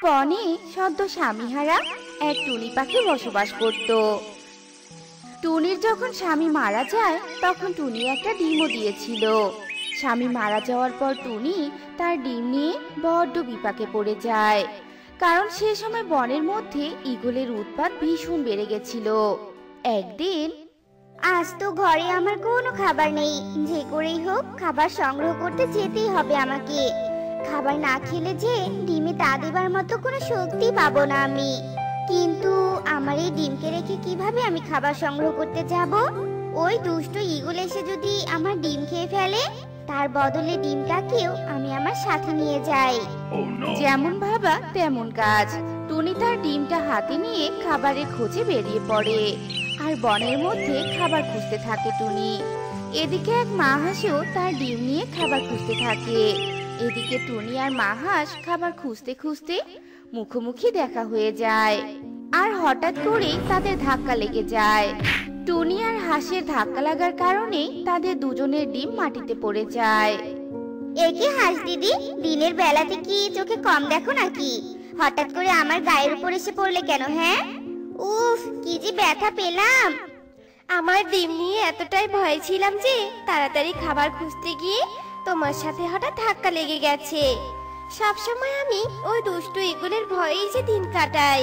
বনে সদ্য স্বামীহারা এক টুনি পাখি বসবাস করত। টুনির যখন স্বামী মারা যায় তখন টুনি একটা ডিমও দিয়েছিল। স্বামী মারা যাওয়ার পর টুনি তার ডিম নিয়ে বড্ড বিপাকে পড়ে যায়, কারণ সে সময় বনের মধ্যে ঈগলের উৎপাত ভীষণ বেড়ে গেছিল। একদিন, আজ তো ঘরে আমার কোনো খাবার নেই, যে করেই হোক খাবার সংগ্রহ করতে যেতেই হবে আমাকে। খাবার না খেলে যে ডিমে তা দেবার মতো কোনো শক্তি পাবো না আমি। কিন্তু আমার এই ডিমকে রেখে কিভাবে আমি খাবার সংগ্রহ করতে যাব? ওই দুষ্ট ঈগল এসে যদি আমার ডিম খেয়ে ফেলে, তার বদলে ডিমটাকেও আমি আমার সাথে নিয়ে যাই। যেমন ভাবা তেমন কাজ। টুনি তার ডিমটা হাতে নিয়ে খাবারের খোঁজে বেরিয়ে পড়ে, আর বনের মধ্যে খাবার খুঁজতে থাকে টুনি। এদিকে এক মা হাঁসও তার ডিম নিয়ে খাবার খুঁজতে থাকে। এদিকে টুনি আর মা হাঁস খাবার খুঁজতে খুঁজতে মুখোমুখি দেখা হয়ে যায়, আর হঠাৎ করে তাদের ধাক্কা লেগে যায়। টুনি আর হাঁসের ধাক্কা লাগার কারণে তাদের দুজনের ডিম মাটিতে পড়ে যায়। একে হাঁস দিদি, দিনের বেলাতে কি চোখে কম দেখো নাকি? হঠাৎ করে আমার গায়ের উপর এসে পড়লে কেন? হ্যাঁ, উফ, কি যে ব্যথা পেলাম। আমার ডিম নিয়ে এতটাই ভয় ছিলাম যে তাড়াতাড়ি খাবার খুঁজতে গিয়ে তোমার সাথে হঠাৎ ধাক্কা লেগে গেছে। সবসময় আমি ওই দুষ্টু ঈগলের ভয়েই যে দিন কাটাই।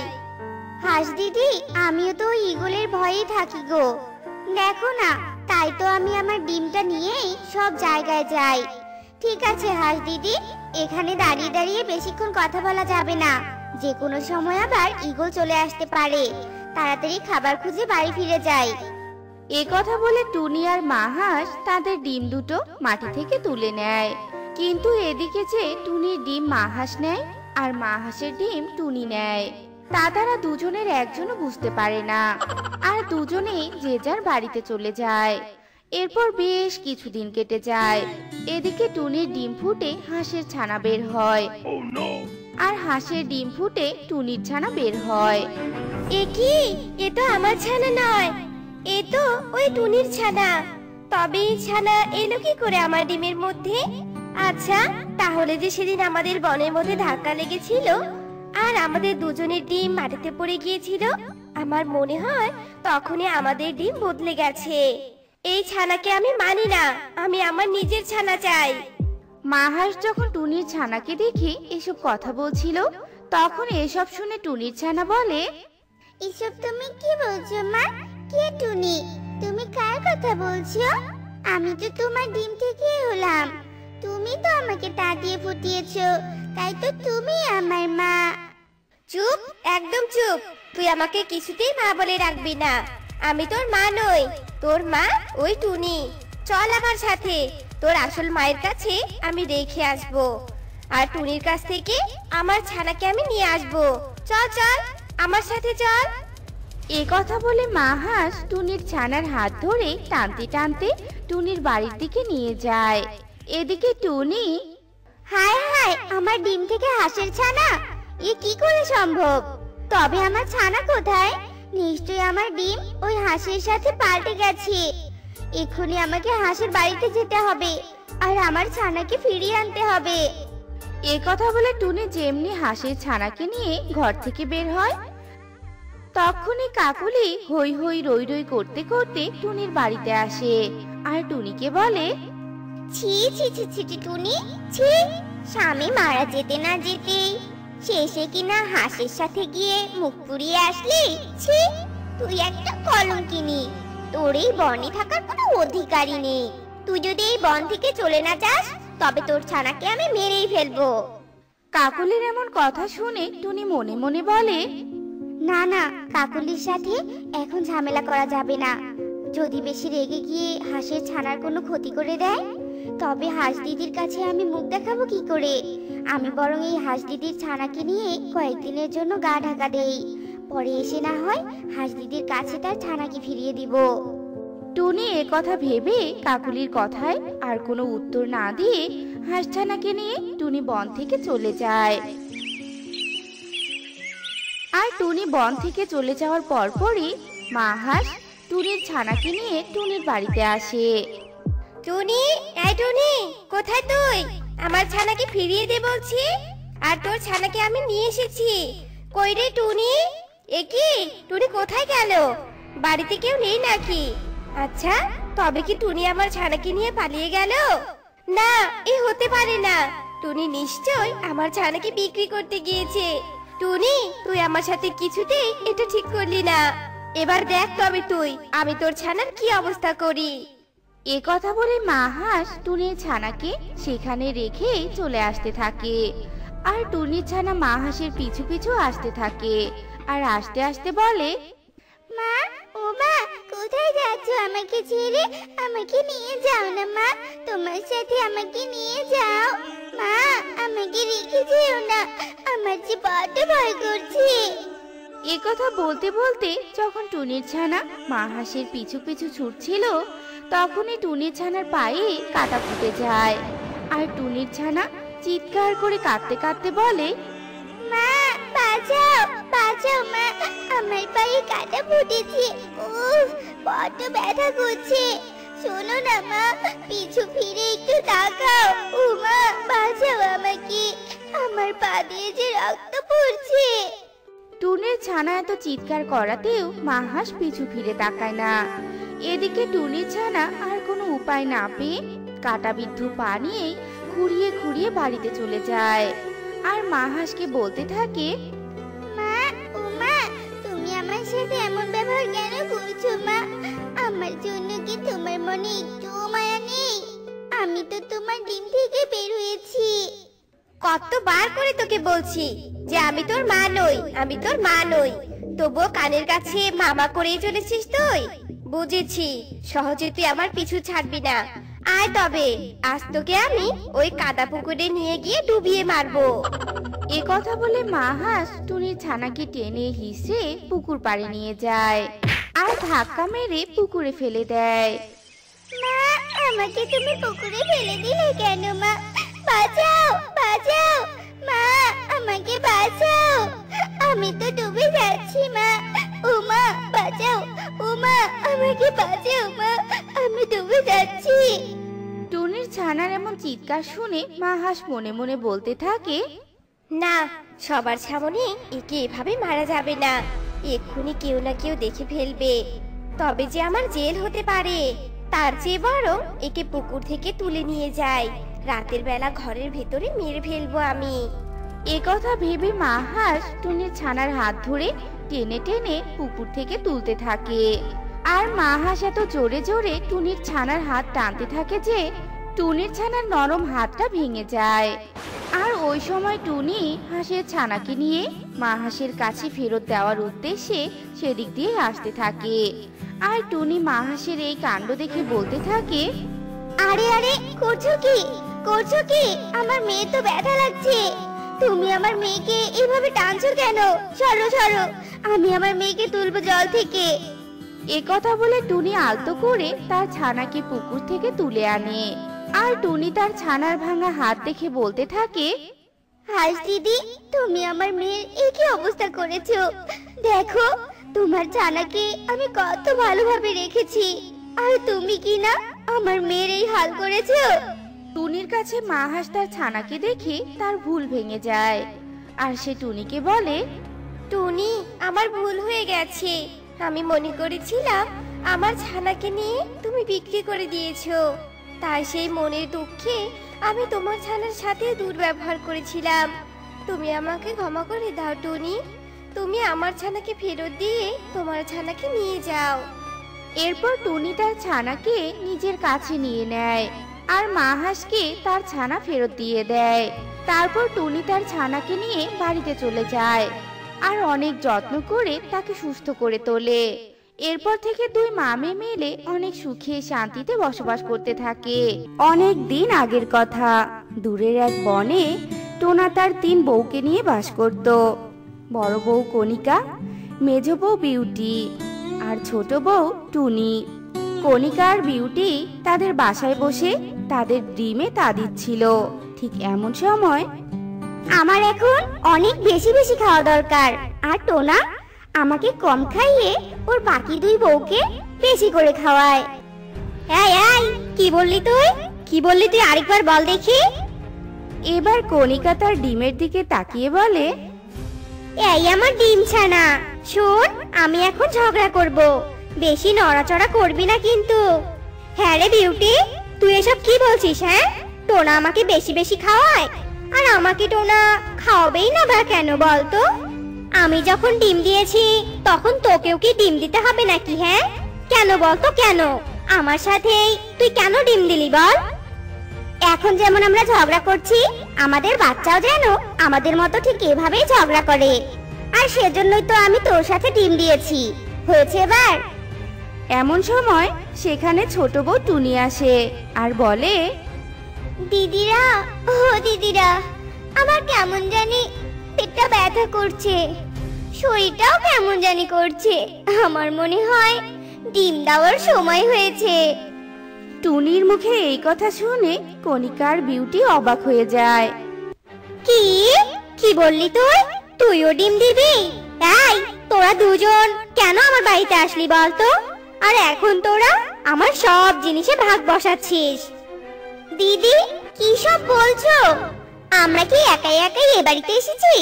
হাঁস দিদি, আমিও তো ওই ঈগলের ভয়েই থাকি গো। দেখো না, তাই তো আমি আমার ডিমটা নিয়েই সব জায়গায় যাই। ঠিক আছে হাঁস দিদি, এখানে দাঁড়িয়ে দাঁড়িয়ে বেশিক্ষণ কথা বলা যাবে না, যে কোনো সময় আবার ঈগল চলে আসতে পারে। তাড়াতাড়ি খাবার খুঁজে বাড়ি ফিরে যাই। এ কথা বলে টুনি আর মা হাঁস তাদের ডিম দুটো মাটি থেকে তুলে নেয়। কিন্তু এদিকে যে টুনির ডিম মা হাঁস নেয় আর মা হাঁসের ডিম টুনি নেয়, তা তারা দুজনের একজনও বুঝতে পারে না, আর দুজনেই যে যার বাড়িতে চলে যায়। এরপর বেশ কিছুদিন কেটে যায়। এদিকে টুনির ডিম ফুটে হাঁসের ছানা বের হয়, আর হাঁসের ডিম ফুটে টুনির ছানা বের হয়। এ কি? এ তো আমার ছানা নয়, এ তো ওই টুনির ছানা। তবে এই ছানা এলো কি করে আমার ডিমের মধ্যে? আচ্ছা, তাহলে যে সেদিন আমাদের বনের মধ্যে ধাক্কা লেগেছিল আর আমাদের দুজনের ডিম মাটিতে পড়ে গিয়েছিল, আমার মনে হয় তখনই আমাদের ডিম বদলে গেছে। এই ছানাকে আমি মানি না, আমি আমার নিজের ছানা চাই। মা হাঁস যখন টুনির ছানাকে দেখে এসব কথা বলছিল, তখন এসব শুনে টুনির ছানা বলে, এসব তুমি কি বলছো মা? কে টুনি? তুমি কার কথা বলছো? আমি তো তোমার ডিম থেকে হলাম। তুমি তো আমাকে তা দিয়ে ফুটিয়েছো, তাই তো তুমি আমার মা। চুপ, একদম চুপ। তুই আমাকে কিছুতেই মা বলে রাখবি না। আমি তোর মা নই, তোর মা ওই টুনি। চল আমার সাথে, তোর আসল মায়ের কাছে আমি রেখে আসবো, আর টুনির কাছ থেকে আমার ছানাকে আমি নিয়ে আসবো। চল চল, আমার সাথে চল। এ কথা বলে মা হাঁস টুনির ছানার হাত ধরে টানতে টানতে টুনির বাড়ির দিকে নিয়ে যায়। এদিকে টুনি, হায় হায়, আমার ডিম থেকে হাঁসের ছানা! এ কি করে সম্ভব? তবে আমার ছানা কোথায়? নিশ্চয়ই আমার ডিম ওই হাঁসের সাথে পাল্টে গেছে। এক্ষুনি আমাকে হাঁসের বাড়িতে যেতে হবে, আর আমার ছানাকে ফিরিয়ে আনতে হবে। এ কথা বলে টুনি যেমনি হাঁসের ছানাকে নিয়ে ঘর থেকে বের হয়, তখনই কাকুলি হই হই রই রই করতে করতে টুনির বাড়িতে আসে, আর টুনিকে বলে, ছি ছি ছি ছি ছি টুনি, ছি! স্বামী মারা যেতে না যেতেই শেষে কিনা হাঁসের সাথে গিয়ে মুখ পুড়িয়ে আসলি। ছি! তুই একটা কলঙ্কিনী। তোর এই বনে থাকার কোনো অধিকারই নেই। তুই যদি এই বন থেকে চলে না যাস, তবে তোর ছানাকে আমি মেরেই ফেলবো। কাকুলির এমন কথা শুনে টুনি মনে মনে বলে, না না, কাকুলির সাথে এখন ঝামেলা করা যাবে না। যদি বেশি রেগে গিয়ে হাঁসের ছানার কোনো ক্ষতি করে দেয়, তবে হাঁস দিদির কাছে আমি মুখ দেখাবো কি করে? আমি বরং এই হাঁস দিদির ছানাকে নিয়ে কয়েকদিনের জন্য গা ঢাকা দেই, পরে এসে না হয় হাঁস দিদির কাছে তার ছানাকে ফিরিয়ে দিব। টুনি এ কথা ভেবে কাকুলির কথায় আর কোনো উত্তর না দিয়ে হাঁস ছানাকে নিয়ে টুনি বন থেকে চলে যায়। আর টুনি বন থেকে চলে যাওয়ার পরপরই মা হাঁস টুনির ছানাকে নিয়ে টুনির বাড়িতে আসে। টুনি, এই টুনি, কোথায় তুই? আমার ছানাকে ফিরিয়ে দে বলছি। আর তোর ছানাকে আমি নিয়ে এসেছি। কই রে টুনি? এ কি, টুনি কোথায় গেল? বাড়িতে কেউ নেই নাকি? আচ্ছা, তবে কি টুনি আমার ছানাকে নিয়ে পালিয়ে গেল? না, এ হতে পারে না। টুনি নিশ্চয় আমার ছানাকে বিক্রি করতে গিয়েছে। টুনি, তুই আমার সাথে কিছুতেই এটা ঠিক করলি না। এবার দেখ তবে তুই আমি তোর ছানার কি অবস্থা করি। এ কথা বলে মা হাঁস টুনির ছানাকে সেখানে রেখে চলে আসতে থাকে। আর টুনির ছানা মা হাঁসের পিছু পিছু আসতে থাকে। আর আস্তে আস্তে বলে, মা, ও মা, কোথায় যাচ্ছ আমাকে ছেড়ে? আমাকে নিয়ে যাও না মা, তোমার সাথে আমাকে নিয়ে যাও। মা, আমাকে রেখে যেও না, আমার যে বড্ড ভয় করছে। এ কথা বলতে বলতে যখন টুনির ছানা মা হাঁসের পিছু পিছু ছুটছিল, তখনই টুনির ছানার পায়ে কাঁটা ফুটে যায়। আর টুনির ছানা চিৎকার করে কাঁদতে কাঁদতে বলে, মা, বাঁচাও, বাঁচাও মা, আমার পায়ে কাঁটা ফুটেছে। উফ, বড্ড ব্যথা করছে। শোনো না মা, পিছু ফিরে একটু তাকাও। ও মা, বাঁচাও আমাকে, আমার পা দিয়ে যে রক্ত পড়ছে। টুনির ছানা এত চিৎকার করাতেও মা হাঁস পিছু ফিরে তাকায় না। এদিকে টুনির ছানা আর কোনো উপায় না পেয়ে কাঁটাবিদ্ধ পা নিয়ে খুঁড়িয়ে খুঁড়িয়ে বাড়িতে চলে যায়। আর মা হাঁসকে বলতে থাকে, মা, ও মা, তুমি আমার সাথে এমন ব্যবহার কেন করছো মা? আমার জন্য কি তোমার মনে একটুও মায়া নেই? আমি তো তোমার ডিম থেকে বের হয়েছি। কতবার করে তোকে বলছি যে আমি তোর মা নই, আমি তোর মা নই, তবুও কানের কাছে মামা করেই চলেছিস তুই। বুঝেছি, সহজে তুই আমার পিছু ছাড়বি না। আয় তবে, আজ তোকে আমি ওই কাদা পুকুরে নিয়ে গিয়ে ডুবিয়ে মারবো। এ কথা বলে মা হাঁস টুনির ছানাকে টেনে হিসে পুকুর পাড়ে নিয়ে যায় আর ধাক্কা মেরে পুকুরে ফেলে দেয়। মা, আমাকে তুমি পুকুরে ফেলে দিলে কেন মা? বাঁচাও, বাঁচাও মা, আমাকে বাঁচাও, আমি তো ডুবে যাচ্ছি মা। ও মা, বাঁচাও, ও মা, আমাকে বাঁচাও মা, আমি ডুবে যাচ্ছি। টুনির ছানার এমন চিৎকার শুনে মা হাঁস মনে মনে বলতে থাকে, না, সবার সামনে একে এভাবে মারা যাবে না। এক্ষুনি কেউ না কেউ দেখে ফেলবে, তবে যে আমার জেল হতে পারে। তার চেয়ে বরং একে পুকুর থেকে তুলে নিয়ে যাই, রাতের বেলা ঘরের ভেতরে মেরে ফেলবো আমি। এ কথা ভেবে মা হাঁস টুনির ছানার হাত ধরে টেনে টেনে পুকুর থেকে তুলতে থাকে। আর মা হাঁস এত জোরে জোরে টুনির ছানার হাত টানতে থাকে যে টুনির ছানার নরম হাতটা ভেঙে যায়। আর ওই সময় টুনি হাঁসের ছানাকে নিয়ে মা হাঁসের কাছে ফেরত দেওয়ার উদ্দেশ্যে সেদিক দিয়ে আসতে থাকে। আর টুনি মা হাঁসের এই কাণ্ড দেখে বলতে থাকে, আরে আরে, করছো কি, করছো কি? আমার মেয়ে তো ব্যথা লাগছে। তুমি আমার মেয়েকে এভাবে টানছো কেন? সরো সরো, আমি আমার মেয়েকে তুলবো জল থেকে। এ কথা বলে টুনি আলতো করে তার ছানাকে পুকুর থেকে তুলে আনে। আর টুনি তার ছানার ভাঙা হাত দেখে বলতে থাকে, হাস দিদি, তুমি আমার মেয়ের এই কি অবস্থা করেছো? দেখো, তোমার ছানাকে আমি কত ভালোভাবে রেখেছি, আর তুমি কি না আমার মেয়ের এই হাল করেছো। টুনির কাছে মা হাঁস তার ছানাকে দেখে তার ভুল ভেঙে যায়। আর সে টুনিকে বলে, টুনি, আমার ভুল হয়ে গেছে। আমি মনে করেছিলাম আমার ছানাকে নিয়ে তুমি বিক্রি করে দিয়েছো, তাই সেই মনের দুঃখে আমি তোমার ছানার সাথে দুর্ব্যবহার করেছিলাম। তুমি আমাকে ক্ষমা করে দাও টুনি, তুমি আমার ছানাকে ফেরত দিয়ে তোমার ছানাকে নিয়ে যাও। এরপর টুনি তার ছানাকে নিজের কাছে নিয়ে নেয় আর মা হাঁসকে তার ছানা ফেরত দিয়ে দেয়। তারপর টুনি তার ছানাকে নিয়ে বাড়িতে চলে যায় আর অনেক যত্ন করে তাকে সুস্থ করে তোলে। এরপর থেকে দুই মা মেয়ে মিলে অনেক সুখে শান্তিতে বসবাস করতে থাকে। অনেক দিন আগের কথা, দূরের এক বনে টোনা তার 3 বউকে নিয়ে বাস করত। বড় বউ কণিকা, মেজ বউ বিউটি আর ছোট বউ টুনি। কণিকা আর বিউটি তাদের বাসায় বসে তাদের ডিমে তা দিচ্ছিল। ঠিক এমন সময়, আমার এখন অনেক বেশি বেশি খাওয়া দরকার, আর টোনা আমাকে কম খাইয়ে ওর বাকি 2 বউকে বেশি করে খাওয়ায়। এই এই, কি বললি তুই? কি বললি তুই? আরেকবার বল দেখি। এবার কণিকা তার ডিমের দিকে তাকিয়ে বলে, এই আমার ডিম ছানা, শোন, আমি এখন ঝগড়া করব, বেশি নড়াচড়া করবি না কিন্তু। হ্যাঁ রে বিউটি, তুই এসব কি বলছিস? হ্যাঁ, টোনা আমাকে বেশি বেশি খাওয়ায়, আর আমাকে টোনা খাওয়াবেই না বা কেন বলতো? আমি যখন ডিম দিয়েছি তখন তোকেও কি ডিম দিতে হবে নাকি? হ্যাঁ, কেন বলতো, কেন আমার সাথেই তুই কেন ডিম দিলি বল? এখন যেমন আমরা ঝগড়া করছি, আমাদের বাচ্চাও যেন আমাদের মতো ঠিক এভাবেই ঝগড়া করে, আর সেজন্যই তো আমি তোর সাথে ডিম দিয়েছি। হয়েছে এবার? এমন সময় সেখানে ছোট বউ টুনি আসে আর বলে, দিদিরা, ও দিদিরা, আমার কেমন জানি পেটটা ব্যথা করছে, শরীরটাও কেমন জানি করছে, আমার মনে হয় ডিম দেওয়ার সময় হয়েছে। টুনির মুখে এই কথা শুনে কণিকার বিউটি অবাক হয়ে যায়। কি কি বললি তুই? তুইও ডিম দিবি? এই, তোরা দুজন কেন আমার বাড়িতে আসলি বলতো? আর এখন তোরা আমার সব জিনিসে ভাগ বসাচ্ছিস। দিদি, কি সব বলছো? আমরা কি একাই একাই এ বাড়িতে এসেছি?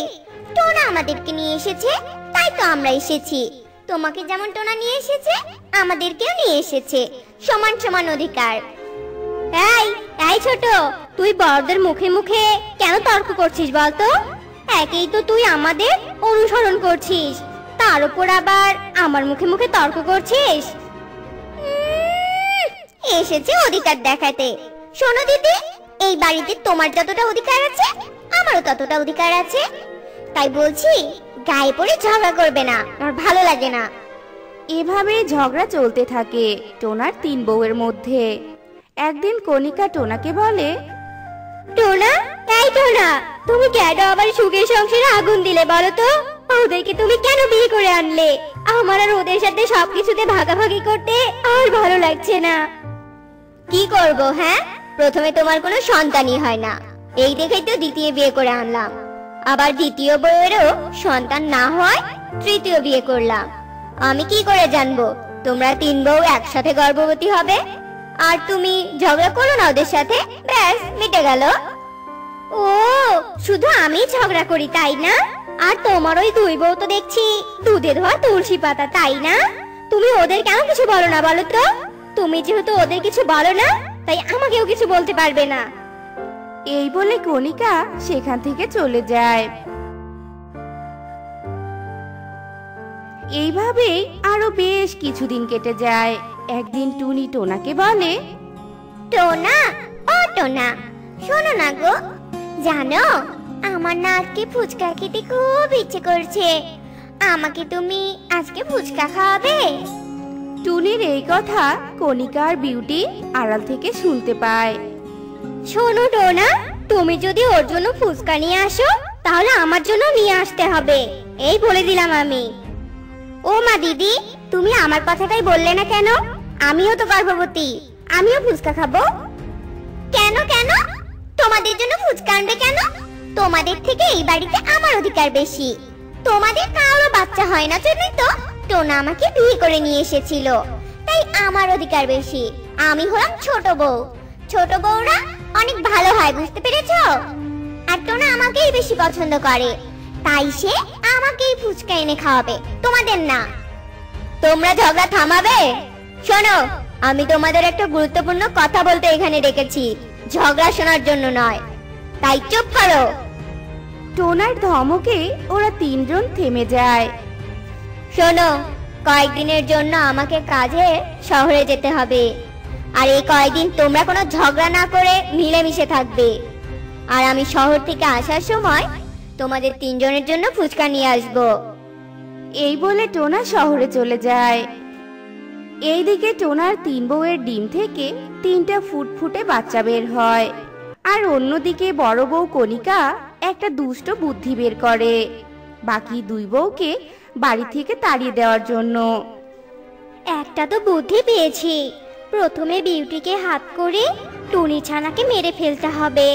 টোনা আমাদেরকে নিয়ে এসেছে, তাই তো আমরা এসেছি। তোমাকে যেমন টোনা নিয়ে এসেছে, আমাদেরকেও নিয়ে এসেছে, সমান সমান অধিকার। এই এই ছোট, তুই বড়দের মুখে মুখে কেন তর্ক করছিস বলতো? একেই তো তুই আমাদের অনুসরণ করছিস, তার উপর আবার আমার মুখে মুখে তর্ক করছিস। এসেছে অধিকার দেখাতে। শোনো দিদি, এই বাড়িতে তোমার যতটা অধিকার আছে, আমারও ততটা অধিকার আছে। তাই বলছি, গায়ে পড়ে ঝগড়া করবে না, আমার ভালো লাগে না। এভাবে ঝগড়া চলতে থাকে টোনার 3 বউয়ের মধ্যে। একদিন কণিকা টোনাকে বলে, টোনা, এই টোনা, তুমি কেন আবার সুখের সংসারে আগুন দিলে বলো তো? ওদেরকে তুমি কেন বিয়ে করে আনলে? আমার আর ওদের সাথে সবকিছুতে ভাগাভাগি করতে আর ভালো লাগছে না। কি করব? হ্যাঁ, প্রথমে তোমার কোনো সন্তানই হয় না, এই দেখেই তো দ্বিতীয় বিয়ে করে আনলাম। আবার দ্বিতীয় বউয়েরও সন্তান না হয় তৃতীয় বিয়ে করলাম। আমি কি করে জানবো তোমরা 3 বউ একসাথে গর্ভবতী হবে? আর তুমি ঝগড়া করো না ওদের সাথে, ব্যাস মিটে গেল। ও, শুধু আমি ঝগড়া করি তাই না? আর তোমার ওই 2 বউ তো দেখছি দুধে ধোয়া তুলসী পাতা, তাই না? তুমি ওদের কেন কিছু বলো না বলো তো? তুমি যেহেতু ওদের কিছু বলো না, তাই আমাকেও কিছু বলতে পারবে না। এই বলে কণিকা সেখান থেকে চলে যায়। এইভাবেই আরো বেশ কিছুদিন কেটে যায়। একদিন টুনি টোনাকে বলে, টোনা, ও টোনা, শোনো না গো, জানো আমার না আজকে ফুচকা খেতে খুব ইচ্ছে করছে, আমাকে তুমি আজকে ফুচকা খাওয়াবে? টুনির এই কথা কণিকার বিউটি আড়াল থেকে শুনতে পায়। শোনো টোনা, তুমি যদি ওর জন্য ফুচকা নিয়ে আসো, তাহলে আমার জন্য নিয়ে আসতে হবে, এই বলে দিলাম আমি। ও মা দিদি, তুমি আমার কথাটাই বললে না কেন? আমিও তো গর্ভবতী, আমিও ফুচকা খাবো। কেন কেন? তোমাদের জন্য ফুচকা আনবে কেন? তোমাদের থেকে এই বাড়িতে আমার অধিকার বেশি। তোমাদের কারো বাচ্চা হয় না জন্যই তো টোনা আমাকে বিয়ে করে নিয়ে এসেছিল, তাই আমার অধিকার বেশি। আমি হলাম ছোট বউ, ছোট বউরা অনেক ভালো হয়, বুঝতে পেরেছো? আর টোনা আমাকেই বেশি পছন্দ করে, তাই সে আমাকেই ফুচকা এনে খাওয়াবে, তোমাদের না। তোমরা ঝগড়া থামাবে? শোনো, আমি তোমাদের একটা গুরুত্বপূর্ণ কথা বলতে এখানে ডেকেছি, ঝগড়া শোনার জন্য নয়, তাই চুপ করো। টোনার ধমকে ওরা 3 জন থেমে যায়। শোনো, কয়েকদিনের জন্য আমাকে কাজে শহরে যেতে হবে, আর এই কয়েকদিন তোমরা কোনো ঝগড়া না করে মিলেমিশে থাকবে। আর আমি শহর থেকে আসার সময় তোমাদের 3 জনের জন্য ফুচকা নিয়ে আসবো। এই বলে টোনা শহরে চলে যায়। এইদিকে টোনার 3 বউয়ের ডিম থেকে 3টা ফুটফুটে বাচ্চা বের হয়, আর অন্যদিকে বড় বউ কণিকা একটা দুষ্ট বুদ্ধি বের করে বাকি 2 বউকে বাড়ি থেকে তাড়িয়ে দেওয়ার জন্য। একটা তো বুদ্ধি পেয়েছি, প্রথমে বিউটিকে হাত করে টুনি ছানাকে মেরে ফেলতে হবে,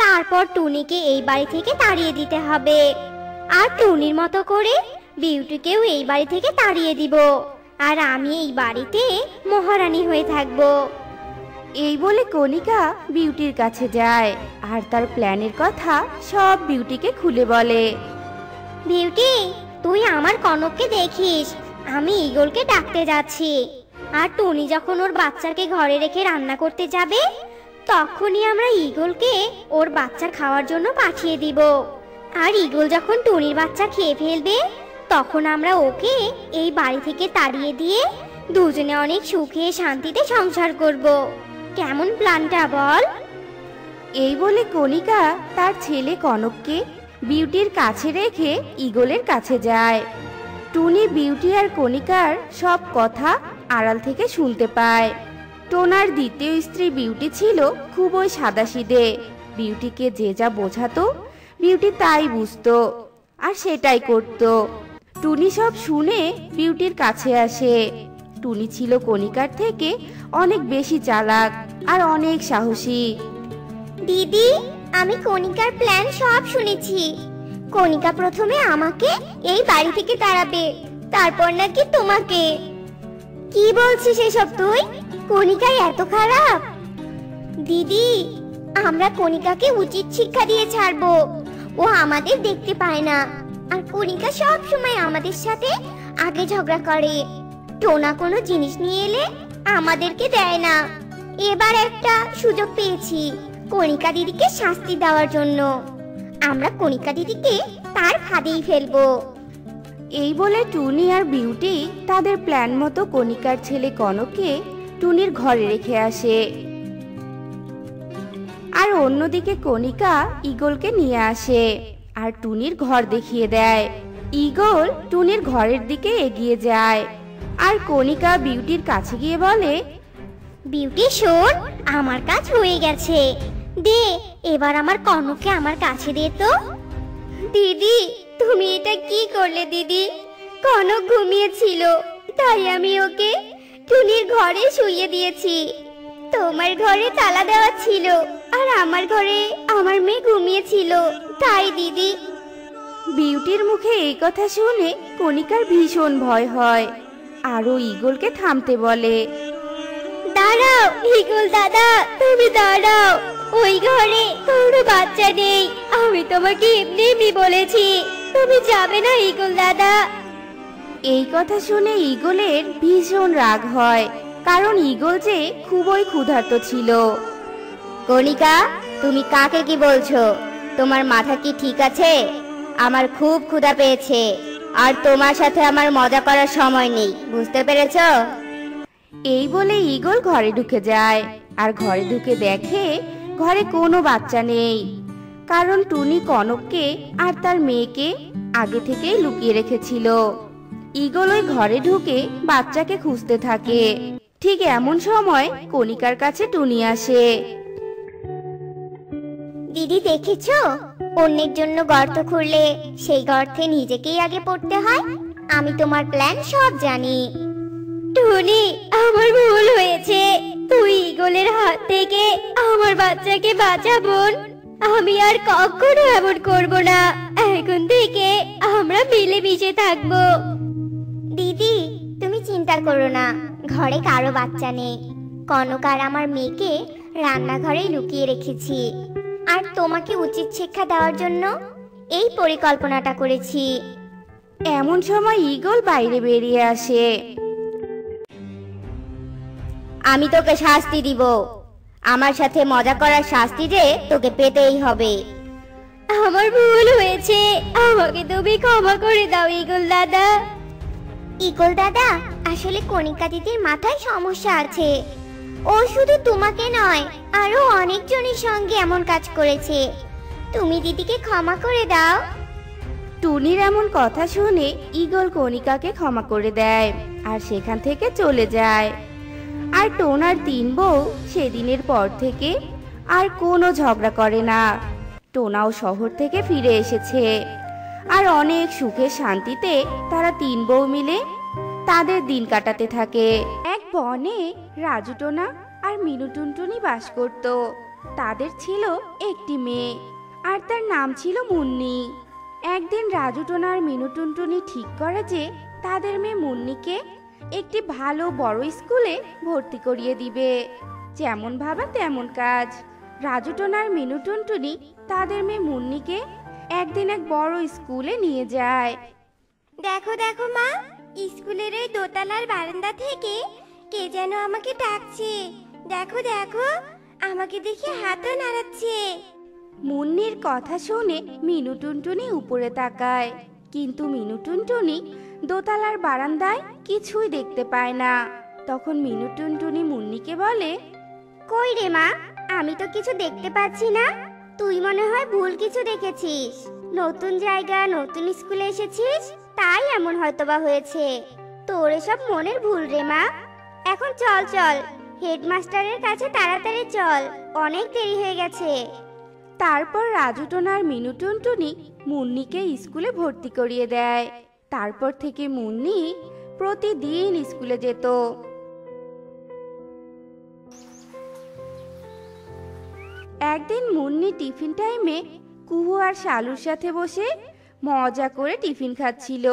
তারপর টুনিকে এই বাড়ি থেকে তাড়িয়ে দিতে হবে, আর টুনির মতো করে বিউটিকেও এই বাড়ি থেকে তাড়িয়ে দিব, আর আমি এই বাড়িতে মহারানী হয়ে থাকবো। এই বলে কণিকা বিউটির কাছে যায় আর তার প্ল্যানের কথা সব বিউটিকে খুলে বলে। বিউটি, তুই আমার কনককে দেখিস, আমি ঈগলকে ডাকতে যাচ্ছি। আর টুনি যখন ওর বাচ্চাকে ঘরে রেখে রান্না করতে যাবে, তখনই আমরা ঈগলকে ওর বাচ্চা খাওয়ার জন্য পাঠিয়ে দিব। আর ঈগল যখন টুনির বাচ্চা খেয়ে ফেলবে, তখন আমরা ওকে এই বাড়ি থেকে তাড়িয়ে দিয়ে দুজনে অনেক সুখে শান্তিতে সংসার করব। কেমন প্ল্যানটা বল? এই বলে কণিকা তার ছেলে কনককে বিউটির কাছে রেখে ঈগলের কাছে যায়। টুনি বিউটি আর কণিকার সব কথা আড়াল থেকে শুনতে পায়। টোনার দ্বিতীয় স্ত্রী বিউটি ছিল খুবই সাদাসিধে। বিউটিকে যে যা বোঝাতো বিউটি তাই বুঝতো আর সেটাই করত। টুনি সব শুনে বিউটির কাছে আসে। টুনি ছিল কণিকার থেকে অনেক বেশি চালাক আর অনেক সাহসী। দিদি, আমি কণিকার প্ল্যান সব শুনেছি। কণিকা প্রথমে আমাকে এই বাড়ি থেকে তাড়াবে, তারপর নাকি তোমাকে। কি বলছিস এসব তুই? কণিকা এত খারাপ? দিদি, আমরা কণিকাকে উচিত শিক্ষা দিয়ে ছাড়বো। ও আমাদের দেখতে পায় না, আর কণিকা সব সময় আমাদের সাথে আগে ঝগড়া করে। টোনা কোনো জিনিস নিয়ে এলে আমাদেরকে দেয় না। এবার একটা সুযোগ পেয়েছি কণিকা দিদিকে শাস্তি দেওয়ার জন্য। আমরা কণিকা দিদিকে তার ফাঁদেই ফেলবো। এই বলে টুনি আর বিউটি তাদের প্ল্যান মতো কণিকার ছেলে কনককে টুনির ঘরে রেখে আসে। আর অন্যদিকে কণিকা ঈগলকে নিয়ে আসে আর টুনির ঘর দেখিয়ে দেয়। ঈগল টুনির ঘরের দিকে এগিয়ে যায় আর কণিকা বিউটির কাছে গিয়ে বলে, বিউটি শোন, আমার কাজ হয়ে গেছে। দে, এবার আমার কনককে আমার কাছে দে তো। দিদি, তুমি এটা কি করলে দিদি? কনক ঘুমিয়েছিল, তাই আমি ওকে টুনির ঘরে শুইয়ে দিয়েছি। তোমার ঘরে তালা দেওয়া ছিল আর আমার ঘরে আমার মেয়ে ঘুমিয়েছিল, তাই দিদি। বিউটির মুখে এই কথা শুনে কণিকার ভীষণ ভয় হয় আর ও ঈগলকে থামতে বলে। দাঁড়াও ঈগল দাদা, তুমি দাঁড়াও। ওই ঘরে কোনো বাচ্চা নেই, আমি তোমাকে এমনি এমনি বলেছি। তুমি যাবে না ঈগল দাদা। এই কথা শুনে ঈগলের ভীষণ রাগ হয়, কারণ ঈগল যে খুবই ক্ষুধার্ত ছিল। কণিকা, তুমি কাকে কি বলছো? তোমার মাথা কি ঠিক আছে? আমার খুব ক্ষুধা পেয়েছে, আর তোমার সাথে আমার মজা করার সময় নেই, বুঝতে পেরেছো? এই বলে ঈগল ঘরে ঢুকে যায় আর ঘরে ঢুকে দেখে ঘরে কোনো বাচ্চা নেই, কারণ টুনি কনককে আর তার মেয়েকে আগে থেকেই লুকিয়ে রেখেছিল। ঈগল ওই ঘরে ঢুকে বাচ্চাকে খুঁজতে থাকে। ঠিক এমন সময় কণিকার কাছে টুনি আসে। দিদি দেখেছো, অন্যের জন্য গর্ত খুঁড়লে সেই গর্তে নিজেকেই আগে পড়তে হয়। আমি তোমার প্ল্যান সব জানি। টুনি, আমার ভুল হয়েছে। তুই ঈগলের হাত থেকে আমার বাচ্চাকে বাঁচা বোন। আমি আর কখনো এমন করব না। এখন থেকে আমরা মিলেমিশে থাকবো। দিদি, তুমি চিন্তা করো না, ঘরে কারো বাচ্চা নেই। কনক আর আমার মেয়েকে রান্নাঘরে লুকিয়ে রেখেছি। আর তোমাকে উচিত শিক্ষা দেওয়ার জন্য এই পরিকল্পনাটা করেছি। এমন সময় ঈগল বাইরে বেরিয়ে আসে। আমি তোকে শাস্তি দিব। আমার সাথে মজা করার শাস্তি যে তোকে পেতেই হবে। আমার ভুল হয়েছে, আমাকে তুমি ক্ষমা করে দাও ঈগল দাদা। ঈগল দাদা, আসলে কণিকা দিদির মাথায় সমস্যা আছে। ও শুধু তোমাকে নয়, আরো অনেকজনের সঙ্গে এমন কাজ করেছে। তুমি দিদিকে ক্ষমা করে দাও। টুনির এমন কথা শুনে ঈগল কণিকাকে ক্ষমা করে দেয় আর সেখান থেকে চলে যায়। আর টোনার 3 বউ সেদিনের পর থেকে আর কোনো ঝগড়া করে না। টোনাও শহর থেকে ফিরে এসেছে আর অনেক সুখে শান্তিতে তারা 3 বউ মিলে তাদের দিন কাটাতে থাকে। এক বনে রাজু টোনা আর মিনু টুনটুনি বাস করত। তাদের ছিল একটি মেয়ে আর তার নাম ছিল মুন্নি। একদিন রাজু টোনা আর মিনু টুনটুনি ঠিক করে যে তাদের মেয়ে মুন্নিকে একটি ভালো বড় স্কুলে ভর্তি করিয়ে দিবে। যেমন ভাবা তেমন কাজ। রাজু টোনা আর মিনু টুনটুনি তাদের মেয়ে মুন্নিকে একদিন এক বড় স্কুলে নিয়ে যায়। দেখো দেখো মা, স্কুলের ওই দোতলার বারান্দা থেকে কে যেন আমাকে ডাকছে। দেখো দেখো, আমাকে দেখে হাতও নাড়াচ্ছে। মুন্নির কথা শুনে মিনু টুনটুনি উপরে তাকায়, কিন্তু মিনু টুনটুনি দোতলার বারান্দায় কিছুই দেখতে পায় না। তখন মিনু টুনটুনি মুন্নিকে বলে, কই রে মা, আমি তো কিছু দেখতে পাচ্ছি না। তুই মনে হয় ভুল কিছু দেখেছিস। নতুন জায়গা, নতুন স্কুলে এসেছিস, তাই এমন হয়তোবা হয়েছে। তোর এসব মনের ভুল রে মা। এখন চল চল, হেডমাস্টারের কাছে তাড়াতাড়ি চল, অনেক দেরি হয়ে গেছে। তারপর রাজু টোনা আর মিনু টুনটুনি মুন্নিকে স্কুলে ভর্তি করিয়ে দেয়। তারপর থেকে মুন্নি প্রতিদিন স্কুলে যেত। একদিন মুন্নি টিফিন টাইমে কুহু আর শালুর সাথে বসে মজা করে টিফিন খাচ্ছিল।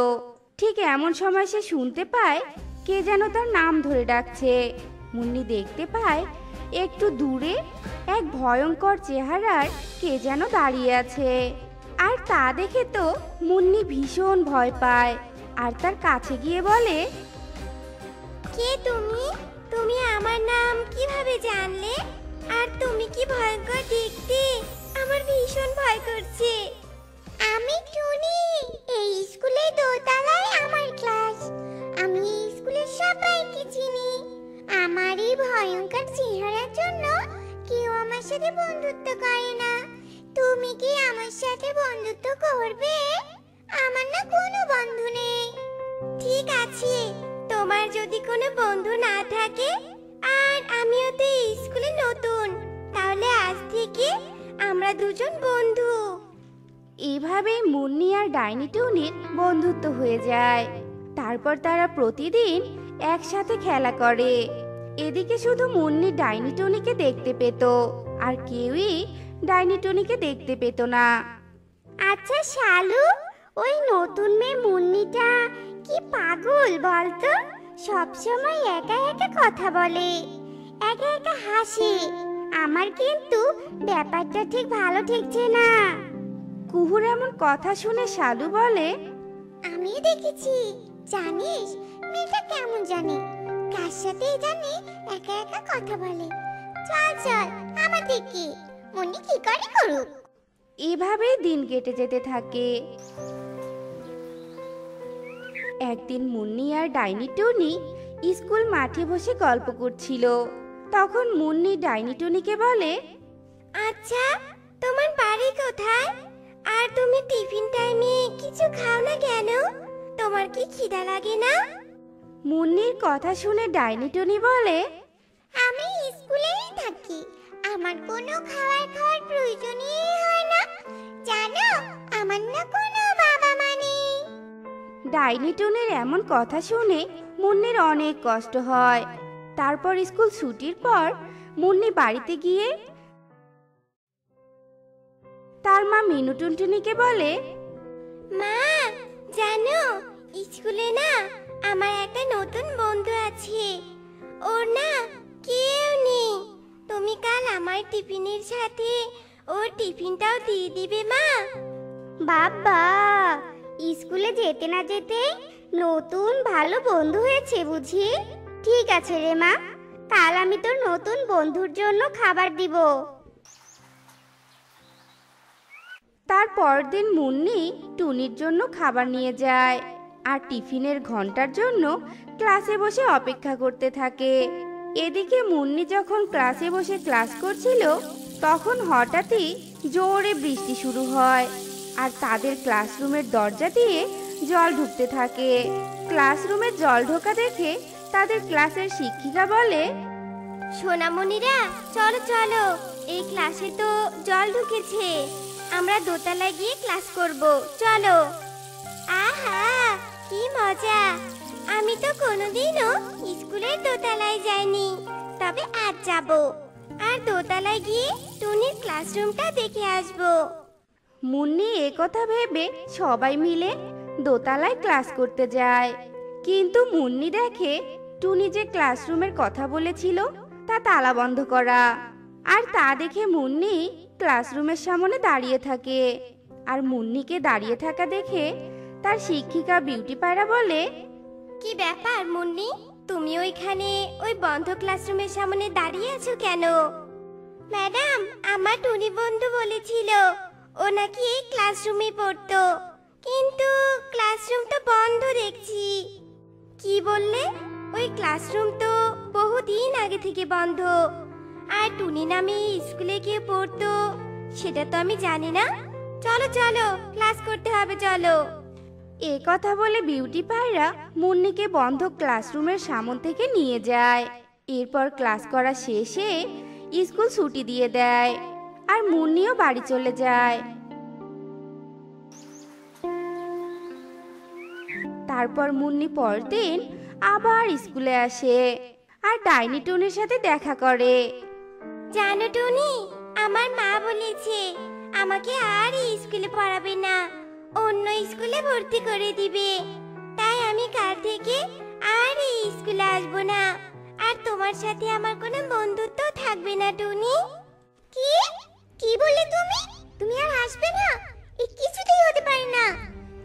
ঠিক এমন সময় সে শুনতে পায় কে যেন তার নাম ধরে ডাকছে। মুন্নি দেখতে পায় একটু দূরে এক ভয়ঙ্কর চেহারার কে যেন দাঁড়িয়ে আছে। আর তা দেখে তো মুন্নি ভীষণ ভয় পায়, আর তার কাছে গিয়ে বলে, কে তুমি? তুমি আমার নাম কিভাবে জানলে? আর তুমি কি ভয়ঙ্কর দেখতে? আমার ভীষণ ভয় করছে। আমি টুনি, এই স্কুলে দোতলায় আমার ক্লাস। আমি এই স্কুলের সবাইকে চিনি। আমার এই ভয়ঙ্কর চেহারার জন্য কেউ আমার সাথে বন্ধুত্ব করে না। তুমি কি আমার সাথে বন্ধুত্ব করবে? আমার না কোনো বন্ধু নেই। ঠিক আছে, তোমার যদি কোনো বন্ধু না থাকে আর আমিও তো এই স্কুলে নতুন, তাহলে আজ থেকে আমরা দুজন বন্ধু। এভাবে মুন্নি আর ডাইনি টুনির বন্ধুত্ব হয়ে যায়। তারপর তারা প্রতিদিন একসাথে খেলা করে। এদিকে শুধু মুন্নি ডাইনি টুনিকে দেখতে পেত, আর কেউই ডাইনি টুনিকে দেখতে পেত না। আচ্ছা শালু, ওই নতুন মেয়ে মুন্নিটা কি পাগল বলতো? সবসময় একা একা কথা বলে, একা একা হাসে। আমার কিন্তু ব্যাপারটা ঠিক ভালো ঠেকছে না। কুহুর এমন কথা শুনে শালু বলে, আমিও দেখেছি। জানিস মেয়েটা কেমন জানে, কার সাথে জানি একা একা কথা বলে। চল চল আমার দিকে, মুন্নি কি করে করুক। এভাবেই দিন কেটে যেতে থাকে। একদিন মুন্নি আর ডাইনি টুনি স্কুল মাঠে বসে গল্প করছিল। তখন মুন্নি ডাইনি টুনিকে বলে, আচ্ছা, তোমার বাড়ি কোথায়? আর তুমি টিফিন টাইমে কিছু খাও না কেন? তোমার কি খিদা লাগে না? মুন্নির কথা শুনে ডাইনি টুনি বলে, আমি স্কুলেই থাকি, আমার কোনো খাওয়ার প্রয়োজনই হয় না। জানো, আমার না কোনো বাবা মা নেই। ডাইনি টুনির এমন কথা শুনে মুন্নির অনেক কষ্ট হয়। তারপর স্কুল ছুটির পর মুন্নি বাড়িতে গিয়ে তার মা মিনু টুনটুনিকে বলে, মা, জানো স্কুলে না আমার একটা নতুন বন্ধু আছে। ওর না কেউ নেই। তুমি কাল আমার টিফিনের সাথে ওর টিফিনটাও দিয়ে দিবে মা। বাবা, স্কুলে যেতে না যেতে নতুন ভালো বন্ধু হয়েছে বুঝি? ঠিক আছে রে মা, কাল আমি তোর নতুন বন্ধুর জন্য খাবার দিব। তারপর দিন মুন্নি টুনির জন্য খাবার নিয়ে যায়, আর টিফিনের ঘন্টার জন্য ক্লাসে বসে অপেক্ষা করতে থাকে। এদিকে মুন্নি যখন ক্লাসে বসে ক্লাস করছিল, তখন হঠাৎই জোরে বৃষ্টি শুরু হয়, আর তাদের ক্লাসরুমের দরজা দিয়ে জল ঢুকতে থাকে। ক্লাসরুমে জল ঢোকা দেখে তাদের ক্লাসের শিক্ষিকা বলে, সোনামণিরা, চলো চলো, এই ক্লাসে তো জল ঢুকেছে। আমরা দোতলায় গিয়ে ক্লাস করব, চলো। আহা, কি মজা! আমি তো কোনোদিনও স্কুলের দোতলায় যাইনি, তবে আজ যাব। আর দোতলায় গিয়ে টুনির ক্লাসরুমটা দেখে আসব। মুন্নি একথা ভেবে সবাই মিলে দোতলায় ক্লাস করতে যায়। কিন্তু মুন্নি দেখে টুনি যে ক্লাসরুমের কথা বলেছিল তা তা তালা বন্ধ করা। আর তা দেখে মুন্নি ক্লাসরুমের সামনে দাঁড়িয়ে থাকে। আর মুন্নিকে দাঁড়িয়ে থাকা দেখে তার শিক্ষিকা বিউটি পায়রা বলে, কি ব্যাপার মুন্নি, তুমি ওইখানে ওই বন্ধ ক্লাসরুমের সামনে দাঁড়িয়ে আছো কেন? ম্যাডাম, আমার টুনি বন্ধু বলেছিল ও নাকি এই ক্লাসরুমে পড়তো, কিন্তু ক্লাসরুম তো বন্ধ দেখছি। কি বললে? ওই ক্লাসরুম তো বহুদিন আগে থেকে বন্ধ। আর টুনি নামে স্কুলে কে পড়তো সেটা তো আমি জানি না। চলো চলো, ক্লাস করতে হবে, চলো। এ কথা বলে বিউটি পায়রা মুন্নিকে বন্ধ ক্লাসরুমের সামন থেকে নিয়ে যায়। এরপর ক্লাস করা শেষে স্কুল ছুটি দিয়ে দেয় আর মুন্নিও বাড়ি চলে যায়। তারপর মুন্নি পরদিন আবার স্কুলে আসে আর ডাইনি টুনির সাথে দেখা করে। জানো টুনি, আমার মা বলেছে আমাকে আর এই স্কুলে পড়াবে না, অন্য স্কুলে ভর্তি করে দিবে। তাই আমি কাল থেকে আর এই স্কুলে আসবো না। আর তোমার সাথে আমার কোনো বন্ধুত্ব থাকবে না টুনি। কি কি বললে তুমি? তুমি আর আসবে না? এই কিছুতেই হতে পারে না।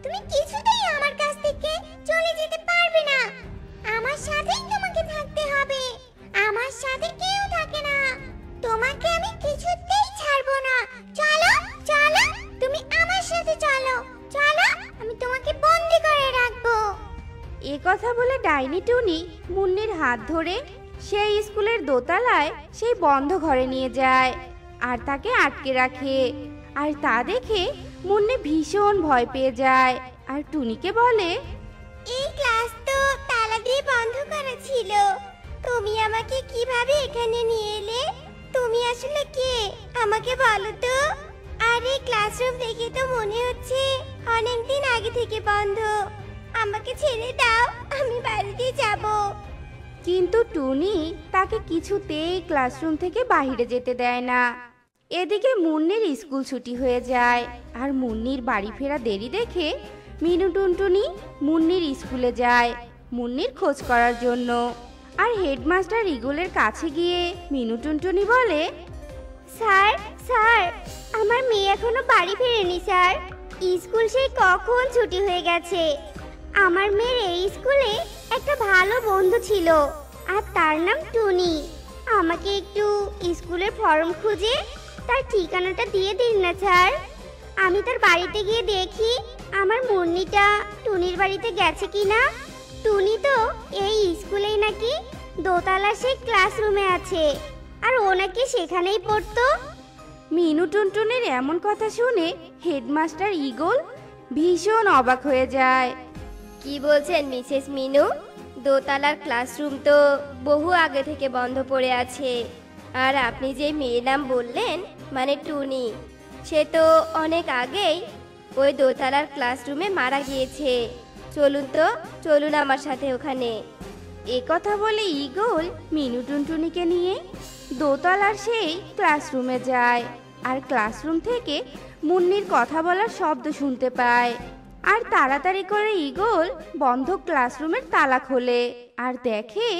তুমি কিছুতেই আমার কাছ থেকে চলে যেতে পারবে না। আমার সাথেই তোমাকে থাকতে হবে। আমার সাথে কেউ থাকে না। তোমাকে আমি কিছুতেই ছাড়বো না। চলো চলো, তুমি আমার সাথে চলো। চলো, আমি তোমাকে বন্দি করে রাখবো। এ কথা বলে ডাইনি টুনি মুন্নির হাত ধরে সেই স্কুলের দোতলায় সেই বন্ধ ঘরে নিয়ে যায় আর তাকে আটকে রাখে। আর তা দেখে মুন্নি ভীষণ ভয় পেয়ে যায় আর টুনিকে বলে, এই ক্লাস তো তালা দিয়ে বন্ধ করা ছিল। তুমি আমাকে কিভাবে এখানে নিয়ে এলে? তুমি আসলে কে আমাকে বলো তো। আর এই ক্লাসরুম দেখে তো মনে হচ্ছে অনেকদিন আগে থেকে বন্ধ। আমাকে ছেড়ে দাও, আমি বাড়িতে যাব। কিন্তু টুনি তাকে কিছুতেই ক্লাসরুম থেকে বাইরে যেতে দেয় না। এদিকে মুন্নির স্কুল ছুটি হয়ে যায় আর মুন্নির বাড়ি ফেরা দেরি দেখে মিনু টুনটুনি মুন্নির স্কুলে যায় মুন্নির খোঁজ করার জন্য। আর হেডমাস্টার ইগলের কাছে গিয়ে মিনু টুনটুনি বলে, স্যার স্যার, আমার মেয়ে এখনো বাড়ি ফেরেনি স্যার। স্কুল সেই কখন ছুটি হয়ে গেছে। আমার মেয়ের এই স্কুলে একটা ভালো বন্ধু ছিল আর তার নাম টুনি। আমাকে একটু স্কুলের ফর্ম খুঁজে তার ঠিকানাটা দিয়ে দিন না স্যার। আমি তার বাড়িতে গিয়ে দেখি আমার মুন্নিটা টুনির বাড়িতে গেছে কিনা। টুনি তো এই স্কুলেই নাকি দোতলা সেই ক্লাসরুমে আছে আর ও নাকি সেখানেই পড়তো। মিনু টুনটুনির এমন কথা শুনে হেডমাস্টার ইগল ভীষণ অবাক হয়ে যায়। কি বলছেন মিসেস মিনু? দোতলার ক্লাসরুম তো বহু আগে থেকে বন্ধ পড়ে আছে। আর আপনি যে মেয়ের নাম বললেন, মানে টুনি, সে তো অনেক আগেই ওই দোতলার ক্লাসরুমে মারা গিয়েছে। চলুন তো, চলুন আমার সাথে ওখানে। এ কথা বলে ইগল মিনু টুনটুনিকে নিয়ে দোতলার সেই ক্লাসরুমে যায় আর ক্লাসরুম থেকে মুন্নির কথা বলার শব্দ শুনতে পায়। আর তাড়াতাড়ি করে ইগল বন্ধ ক্লাসরুমের তালা খোলে আর দেখে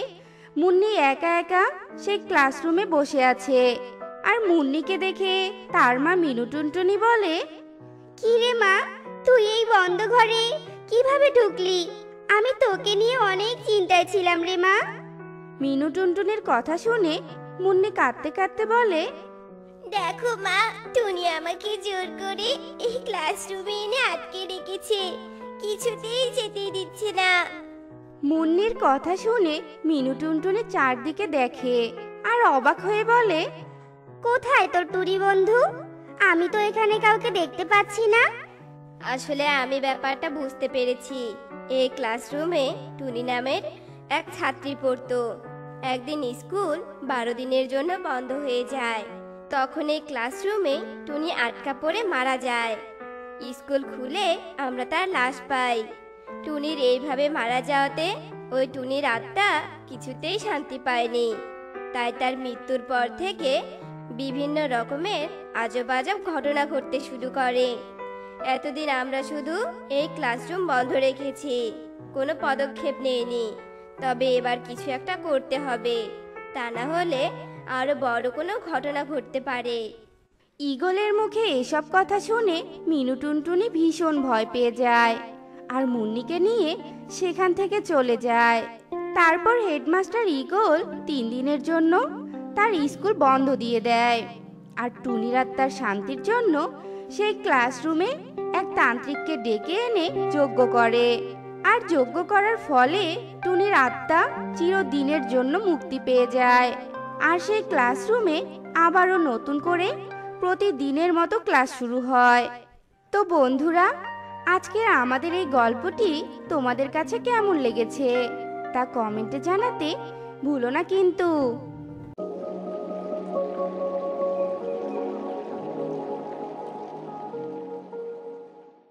মুন্নি একা একা সেই ক্লাসরুমে বসে আছে। আর মুন্নিকে দেখে তার মা মিনু টুনটুনি বলে, কি রে মা, তুই এই বন্ধ ঘরে কিভাবে ঢুকলি? আমি তোকে নিয়ে অনেক চিন্তায় ছিলাম রে মা। মিনু টুনটুনির কথা শুনে মুন্নি কাঁদতে কাঁদতে বলে, দেখো মা, টুনি আমাকে জোর করে এই ক্লাসরুমে এনে আটকে রেখেছে, কিছুতেই যেতে দিচ্ছে না। মুন্নির কথা শুনে মিনু টুনটুনি চারদিকে দেখে আর অবাক হয়ে বলে, কোথায় তোর টুনি বন্ধু? আমি তো এখানে কাউকে দেখতে পাচ্ছি না। আসলে আমি ব্যাপারটা বুঝতে পেরেছি। এই ক্লাসরুমে টুনি নামের এক ছাত্রী পড়তো। একদিন স্কুল 12 দিনের জন্য বন্ধ হয়ে যায়। তখন এই ক্লাসরুমে টুনি আটকা পড়ে মারা যায়। স্কুল খুলে আমরা তার লাশ পাই। টুনির এইভাবে মারা যাওয়াতে ওই টুনির আত্মা কিছুতেই শান্তি পায়নি। তাই তার মৃত্যুর পর থেকে বিভিন্ন রকমের আজব আজব ঘটনা ঘটতে শুরু করে। এতদিন আমরা শুধু এই ক্লাসরুম বন্ধ রেখেছি, কোনো পদক্ষেপ নেইনি। তবে এবার কিছু একটা করতে হবে। তা না হলে আরো বড় কোনো ঘটনা ঘটতে পারে। ঈগলের মুখে এসব কথা শুনে মিনু টুনটুনি ভীষণ ভয় পেয়ে যায় আর মুন্নিকে নিয়ে সেখান থেকে চলে যায়। তারপর হেডমাস্টার ঈগল 3 দিনের জন্য তার স্কুল বন্ধ দিয়ে দেয় আর টুনির আত্মার শান্তির জন্য সেই ক্লাসরুমে এক তান্ত্রিককে ডেকে এনে যজ্ঞ করে। আর যজ্ঞ করার ফলে টুনির আত্মা চিরদিনের জন্য মুক্তি পেয়ে যায় আর সেই ক্লাসরুমে আবারও নতুন করে প্রতিদিনের মতো ক্লাস শুরু হয়। তো বন্ধুরা, আজকের আমাদের এই গল্পটি তোমাদের কাছে কেমন লেগেছে তা কমেন্টে জানাতে ভুলো না কিন্তু।